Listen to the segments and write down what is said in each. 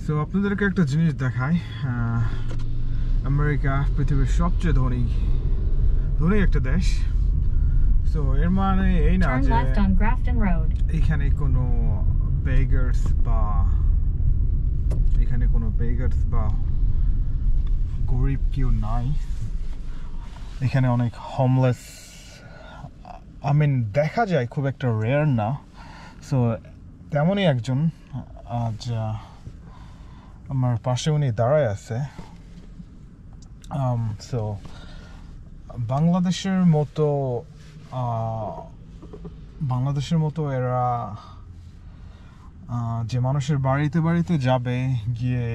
So আপনাদেরকে একটা জিনিস দেখাই। আমেরিকা পৃথিবীর সবচেয়ে ধনী একটা দেশ। সো এর মানে এই না যে এখানে কোনো বেগার্স বা গরিব কেউ নাই। এখানে অনেক হোমলেস দেখা যায়, খুব একটা রেয়ার না। সো তেমনই একজন আজ আমার পাশে উনি দাঁড়ায় আছে। সো বাংলাদেশের মতো এরা যে মানুষের বাড়িতে বাড়িতে যাবে, গিয়ে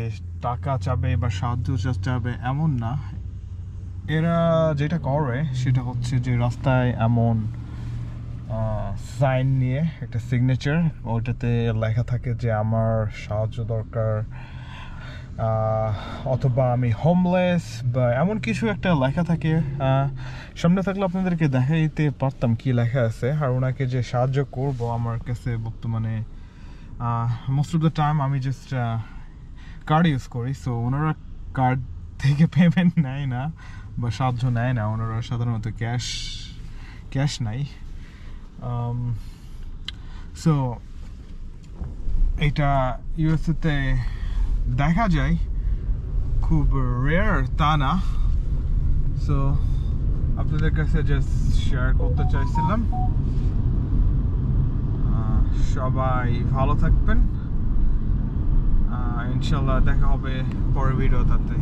টাকা চাবে বা সাহায্য চাবে এমন না। এরা যেটা করে সেটা হচ্ছে যে রাস্তায় এমন সাইন নিয়ে একটা সিগনেচার, ওইটাতে লেখা থাকে যে আমার সাহায্য দরকার, অথবা আমি হোমলেস বা এমন কিছু একটা লেখা থাকে। সামনে থাকলে আপনাদেরকে দেখাইতে পারতাম কি লেখা আছে। আর ওনাকে যে সাহায্য করব, আমার কাছে বর্তমানে মোস্ট অফ দ্য টাইম আমি জাস্ট কার্ড ইউজ করি। সো ওনারা কার্ড থেকে পেমেন্ট নেয় না বা সাহায্য নেয় না। ওনারা সাধারণত ক্যাশ নাই। সো এটা ইউএসএতে দেখা যায়, খুব রেয়ার তা না। সো আপনাদের কাছে জাস্ট শেয়ার করতে চাইছিলাম। সবাই ভালো থাকবেন, ইনশাল্লাহ দেখা হবে পরের ভিডিওটাতে।